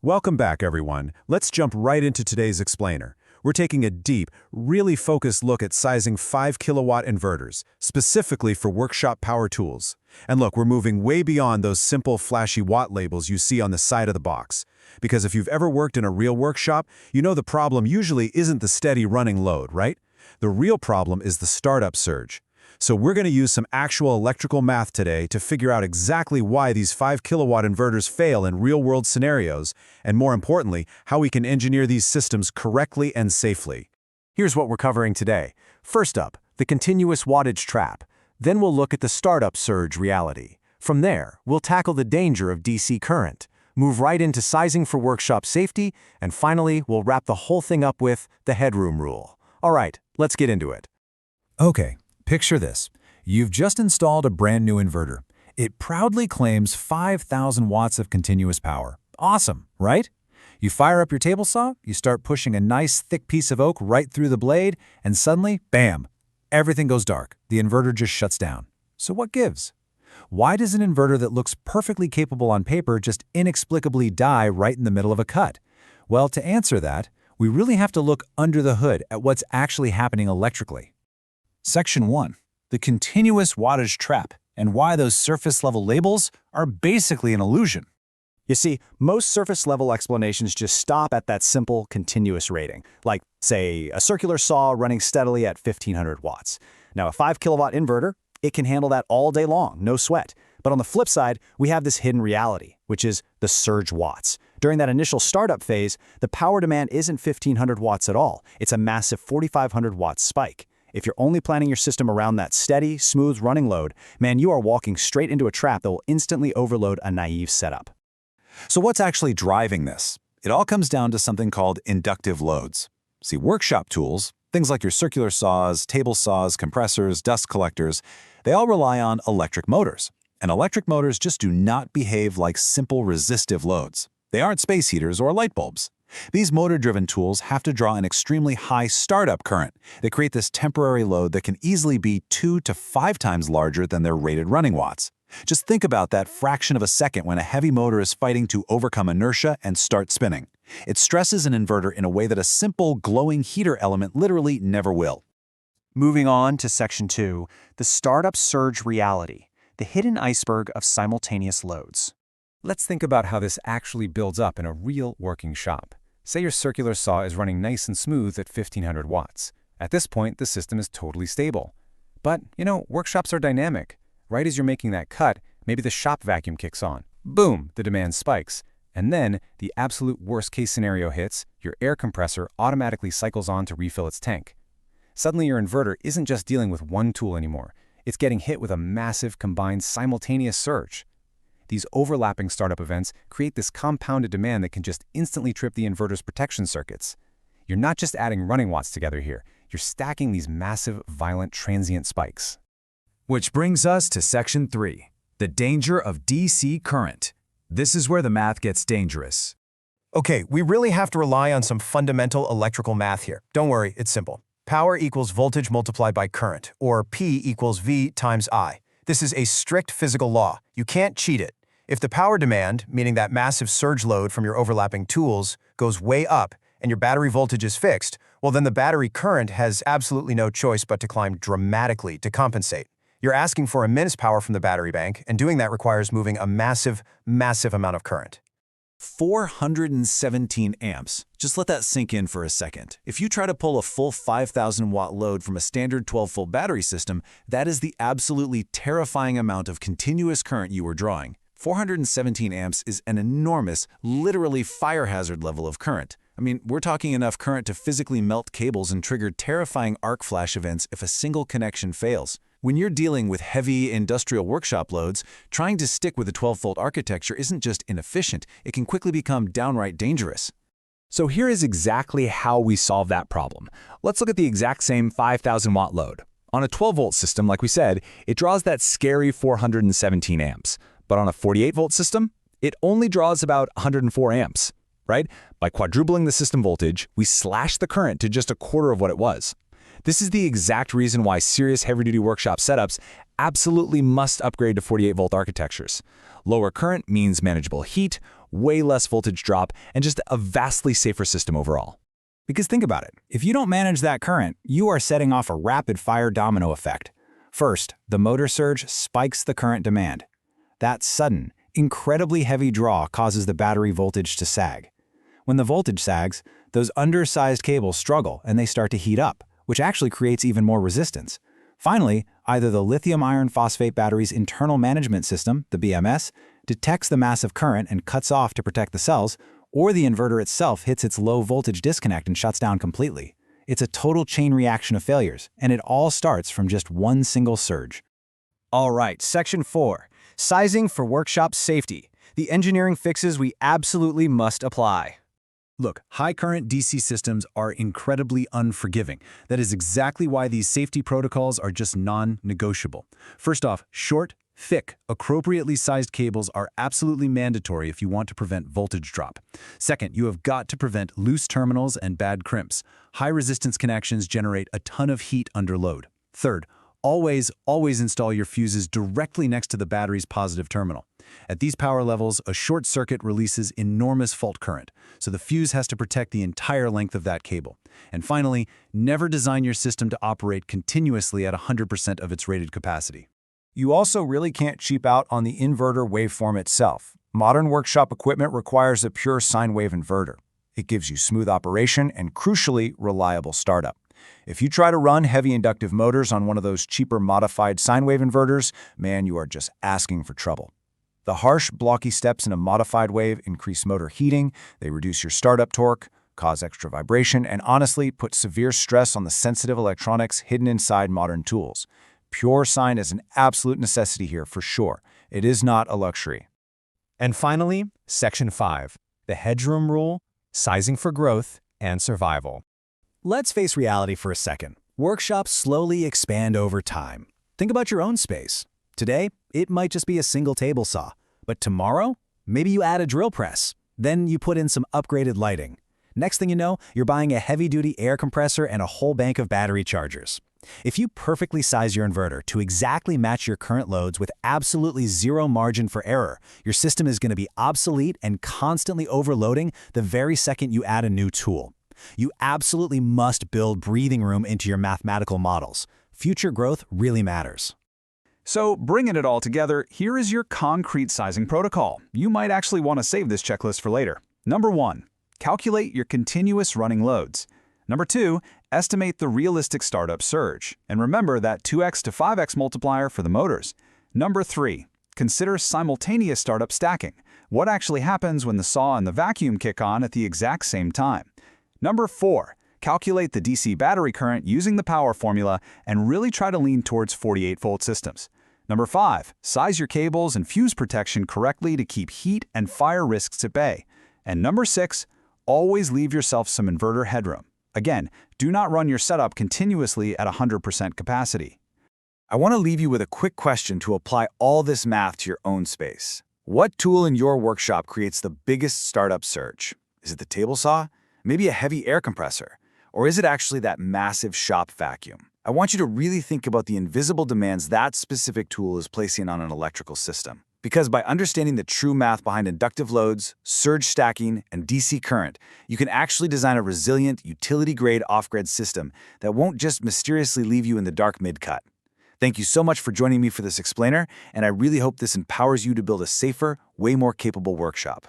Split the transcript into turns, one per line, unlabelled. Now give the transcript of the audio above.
Welcome back, everyone. Let's jump right into today's explainer. We're taking a deep, really focused look at sizing 5 kW inverters, specifically for workshop power tools. And look, we're moving way beyond those simple, flashy watt labels you see on the side of the box. Because if you've ever worked in a real workshop, you know the problem usually isn't the steady running load, right? The real problem is the startup surge. So we're going to use some actual electrical math today to figure out exactly why these 5 kW inverters fail in real-world scenarios, and more importantly, how we can engineer these systems correctly and safely.
Here's what we're covering today. First up, the continuous wattage trap. Then we'll look at the startup surge reality. From there, we'll tackle the danger of DC current, move right into sizing for workshop safety, and finally, we'll wrap the whole thing up with the headroom rule. All right, let's get into it.
Okay. Picture this. You've just installed a brand new inverter. It proudly claims 5,000 watts of continuous power. Awesome, right? You fire up your table saw, you start pushing a nice thick piece of oak right through the blade, and suddenly, bam, everything goes dark. The inverter just shuts down. So what gives? Why does an inverter that looks perfectly capable on paper just inexplicably die right in the middle of a cut? Well, to answer that, we really have to look under the hood at what's actually happening electrically. Section 1. The continuous wattage trap, and why those surface-level labels are basically an illusion.
You see, most surface-level explanations just stop at that simple continuous rating, like, say, a circular saw running steadily at 1,500 watts. Now, a 5 kW inverter, it can handle that all day long, no sweat. But on the flip side, we have this hidden reality, which is the surge watts. During that initial startup phase, the power demand isn't 1,500 watts at all. It's a massive 4,500 watt spike. If you're only planning your system around that steady, smooth running load, man, you are walking straight into a trap that will instantly overload a naive setup.
So what's actually driving this? It all comes down to something called inductive loads. See, workshop tools, things like your circular saws, table saws, compressors, dust collectors, they all rely on electric motors. And electric motors just do not behave like simple resistive loads. They aren't space heaters or light bulbs. These motor-driven tools have to draw an extremely high startup current. They create this temporary load that can easily be 2 to 5 times larger than their rated running watts. Just think about that fraction of a second when a heavy motor is fighting to overcome inertia and start spinning. It stresses an inverter in a way that a simple glowing heater element literally never will.
Moving on to Section 2, the startup surge reality, the hidden iceberg of simultaneous loads.
Let's think about how this actually builds up in a real working shop. Say your circular saw is running nice and smooth at 1,500 watts. At this point, the system is totally stable. But, workshops are dynamic. Right as you're making that cut, maybe the shop vacuum kicks on. Boom, the demand spikes. And then, the absolute worst-case scenario hits, your air compressor automatically cycles on to refill its tank. Suddenly, your inverter isn't just dealing with one tool anymore. It's getting hit with a massive combined simultaneous surge. These overlapping startup events create this compounded demand that can just instantly trip the inverter's protection circuits. You're not just adding running watts together here, you're stacking these massive, violent, transient spikes.
Which brings us to Section 3, the danger of DC current. This is where the math gets dangerous.
Okay, we really have to rely on some fundamental electrical math here. Don't worry, it's simple. Power equals voltage multiplied by current, or P equals V times I. This is a strict physical law. You can't cheat it. If the power demand, meaning that massive surge load from your overlapping tools, goes way up and your battery voltage is fixed, well then the battery current has absolutely no choice but to climb dramatically to compensate. You're asking for immense power from the battery bank, and doing that requires moving a massive, massive amount of current.
417 amps. Just let that sink in for a second. If you try to pull a full 5,000 watt load from a standard 12-volt battery system, that is the absolutely terrifying amount of continuous current you are drawing. 417 amps is an enormous, literally fire hazard level of current. I mean, we're talking enough current to physically melt cables and trigger terrifying arc flash events if a single connection fails. When you're dealing with heavy industrial workshop loads, trying to stick with a 12-volt architecture isn't just inefficient, it can quickly become downright dangerous.
So here is exactly how we solve that problem. Let's look at the exact same 5,000 watt load. On a 12-volt system, like we said, it draws that scary 417 amps. But on a 48-volt system, it only draws about 104 amps, right? By quadrupling the system voltage, we slash the current to just a quarter of what it was. This is the exact reason why serious heavy-duty workshop setups absolutely must upgrade to 48-volt architectures. Lower current means manageable heat,
way less voltage drop, and just a vastly safer system overall. Because think about it, if you don't manage that current, you are setting off a rapid-fire domino effect. First, the motor surge spikes the current demand. That sudden, incredibly heavy draw causes the battery voltage to sag. When the voltage sags, those undersized cables struggle and they start to heat up, which actually creates even more resistance. Finally, either the lithium iron phosphate battery's internal management system, the BMS, detects the massive current and cuts off to protect the cells, or the inverter itself hits its low voltage disconnect and shuts down completely. It's a total chain reaction of failures, and it all starts from just one single surge.
All right, Section 4. Sizing for workshop safety. The engineering fixes we absolutely must apply.
Look, high-current DC systems are incredibly unforgiving. That is exactly why these safety protocols are just non-negotiable. First off, short, thick, appropriately sized cables are absolutely mandatory if you want to prevent voltage drop. Second, you have got to prevent loose terminals and bad crimps. High-resistance connections generate a ton of heat under load. Third, always install your fuses directly next to the battery's positive terminal. At these power levels, a short circuit releases enormous fault current, so the fuse has to protect the entire length of that cable. And finally, never design your system to operate continuously at 100% of its rated capacity.
You also really can't cheap out on the inverter waveform itself. Modern workshop equipment requires a pure sine wave inverter. It gives you smooth operation and, crucially, reliable startup. If you try to run heavy inductive motors on one of those cheaper modified sine wave inverters, man, you are just asking for trouble. The harsh, blocky steps in a modified wave increase motor heating, they reduce your startup torque, cause extra vibration, and honestly put severe stress on the sensitive electronics hidden inside modern tools. Pure sine is an absolute necessity here for sure. It is not a luxury.
And finally, Section 5, the headroom rule, sizing for growth and survival.
Let's face reality for a second. Workshops slowly expand over time. Think about your own space. Today, it might just be a single table saw. But tomorrow, maybe you add a drill press. Then you put in some upgraded lighting. Next thing you know, you're buying a heavy-duty air compressor and a whole bank of battery chargers. If you perfectly size your inverter to exactly match your current loads with absolutely zero margin for error, your system is going to be obsolete and constantly overloading the very second you add a new tool. You absolutely must build breathing room into your mathematical models. Future growth really matters.
So, bringing it all together, here is your concrete sizing protocol. You might actually want to save this checklist for later. Number 1, calculate your continuous running loads. Number 2, estimate the realistic startup surge. And remember that 2x to 5x multiplier for the motors. Number 3, consider simultaneous startup stacking. What actually happens when the saw and the vacuum kick on at the exact same time? Number 4, calculate the DC battery current using the power formula and really try to lean towards 48-volt systems. Number 5, size your cables and fuse protection correctly to keep heat and fire risks at bay. And number 6, always leave yourself some inverter headroom. Again, do not run your setup continuously at 100% capacity.
I want to leave you with a quick question to apply all this math to your own space. What tool in your workshop creates the biggest startup surge? Is it the table saw? Maybe a heavy air compressor? Or is it actually that massive shop vacuum? I want you to really think about the invisible demands that specific tool is placing on an electrical system. Because by understanding the true math behind inductive loads, surge stacking, and DC current, you can actually design a resilient, utility-grade off-grid system that won't just mysteriously leave you in the dark mid-cut. Thank you so much for joining me for this explainer, and I really hope this empowers you to build a safer, way more capable workshop.